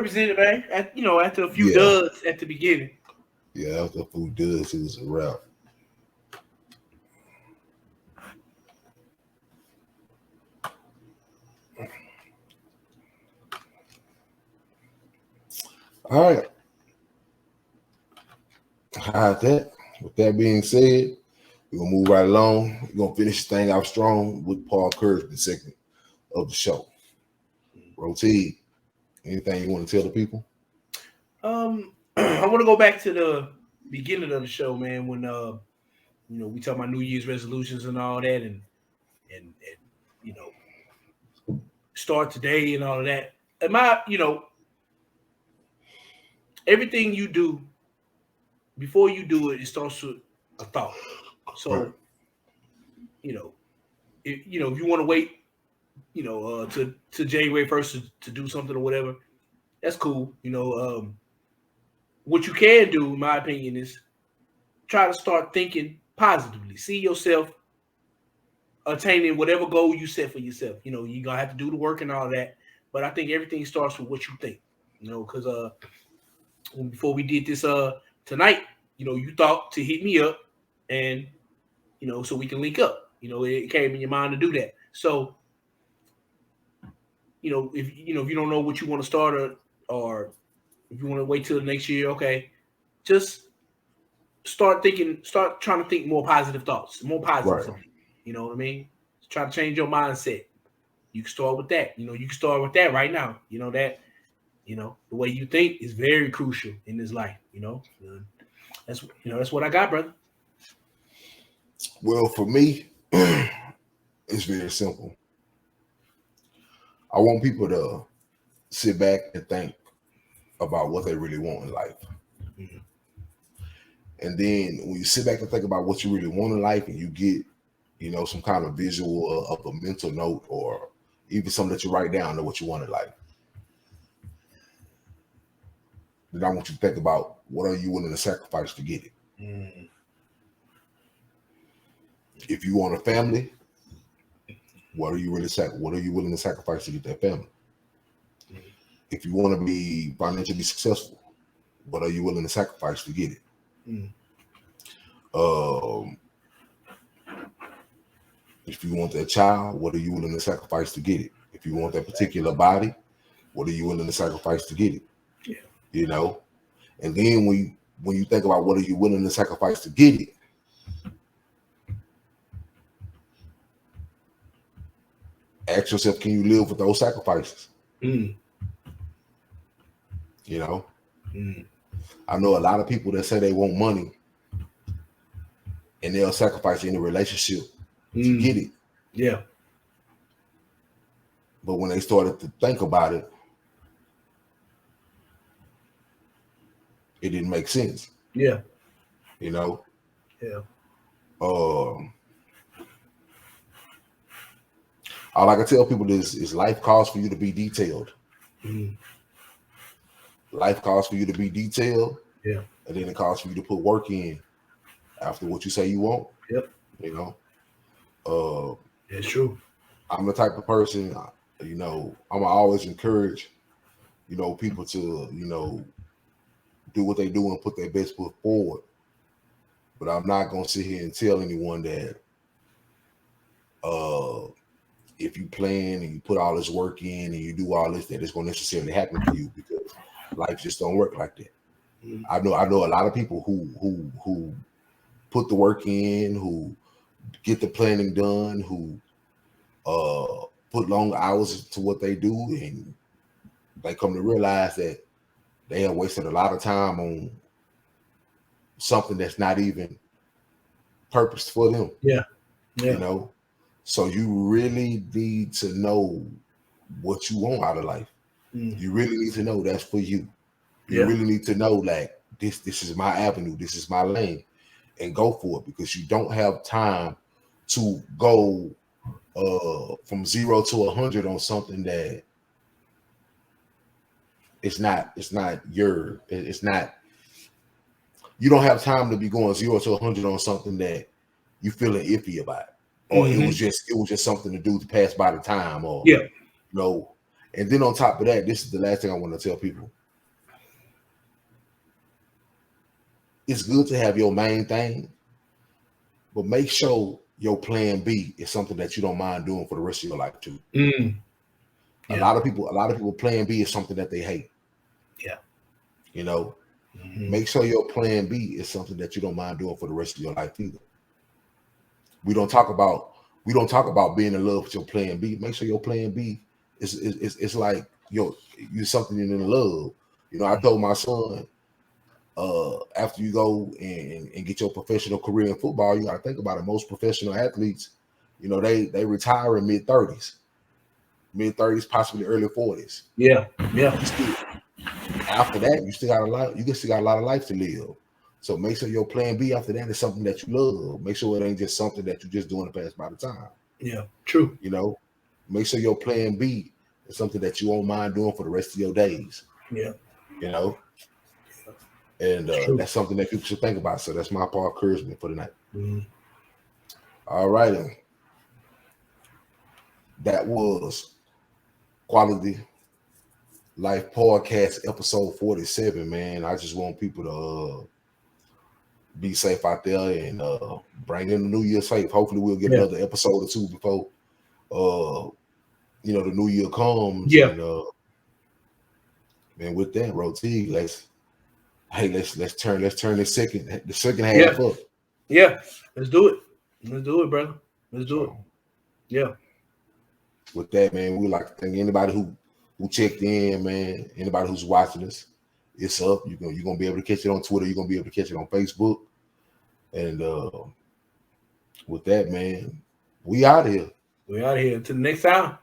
represented, man. After a few duds at the beginning. Yeah, after a few duds, it was a wrap. All right. That. With that being said, we're gonna move right along. We're gonna finish this thing out strong with Podcouragement segment of the show. Roti, anything you want to tell the people? I want to go back to the beginning of the show, man. When we talk about New Year's resolutions and all that, and start today and all of that. Everything you do before you do it, it starts with a thought. So, Right. if you want to wait, to January 1st to do something or whatever, that's cool. What you can do, in my opinion, is try to start thinking positively. See yourself attaining whatever goal you set for yourself. You're gonna have to do the work and all that. But I think everything starts with what you think. Because before we did this tonight, you thought to hit me up and so we can link up. It came in your mind to do that. So, if you don't know what you want to start or if you want to wait till the next year, okay, just start trying to think more positive thoughts, more positive. Right. You know what I mean? Try to change your mindset. You can start with that. You can start with that right now. The way you think is very crucial in this life. That's what I got, brother. Well, for me, it's very simple. I want people to sit back and think about what they really want in life. Mm-hmm. And then when you sit back and think about what you really want in life and you get, some kind of visual of a mental note or even something that you write down to what you want in life. Then I want you to think about what are you willing to sacrifice to get it. Mm-hmm. If you want a family, what are you willing to sacrifice to get that family? Mm-hmm. If you want to be financially successful, what are you willing to sacrifice to get it? Mm-hmm. If you want that child, what are you willing to sacrifice to get it? If you want that particular body, what are you willing to sacrifice to get it? Yeah. And then when you think about what are you willing to sacrifice to get it, ask yourself, can you live with those sacrifices? Mm. I know a lot of people that say they want money and they'll sacrifice any relationship to get it. Yeah. But when they started to think about it, it didn't make sense. Yeah. Yeah. All I can tell people is life calls for you to be detailed. Mm. Life calls for you to be detailed. Yeah. And then it calls for you to put work in after what you say you want. Yep. It's true. I'm the type of person, I'm always encourage, people to, do what they do and put their best foot forward. But I'm not going to sit here and tell anyone that if you plan and you put all this work in and you do all this, that it's going to necessarily happen for you, because life just don't work like that. Mm-hmm. I know a lot of people who put the work in, who get the planning done, who put long hours to what they do, and they come to realize that they have wasted a lot of time on something that's not even purposed for them. Yeah. So you really need to know what you want out of life. Mm. You really need to know that's for you. You really need to know, like, this is my avenue, this is my lane, and go for it, because you don't have time to go from 0 to 100 on something that it's not you don't have time to be going 0 to 100 on something that you feeling iffy about, or it was just something to do to pass by the time, or And then on top of that, this is the last thing I want to tell people. It's good to have your main thing, but make sure your plan B is something that you don't mind doing for the rest of your life too. Yeah. A lot of people plan B is something that they hate. Yeah. You know, make sure your plan B is something that you don't mind doing for the rest of your life either. We don't talk about being in love with your plan B. Make sure your plan B is like you're something you're in love. You know, I told my son, after you go and get your professional career in football, you got to think about it. Most professional athletes, you know, they retire in mid-30s, possibly early 40s. Yeah. After that, you still got a lot of life to live. So make sure your plan B after that is something that you love. Make sure it ain't just something that you're just doing to pass by the time. Yeah, true. You know, make sure your plan B is something that you won't mind doing for the rest of your days. Yeah. You know, and that's something that people should think about. So that's my Podcouragement for tonight. All right. That was Quality Life Podcast episode 47, man. I just want people to be safe out there and bring in the new year safe. Hopefully we'll get another episode or two before the new year comes. Yeah. And with that, Roti, let's turn the second half up. Yeah, let's do it. Let's do it, brother. Let's do it. Yeah. With that, man, we like to thank anybody who checked in, man. Anybody who's watching us, it's up. You're gonna be able to catch it on Twitter. You're gonna be able to catch it on Facebook. And with that, man, we out of here. We out of here. Until the next time.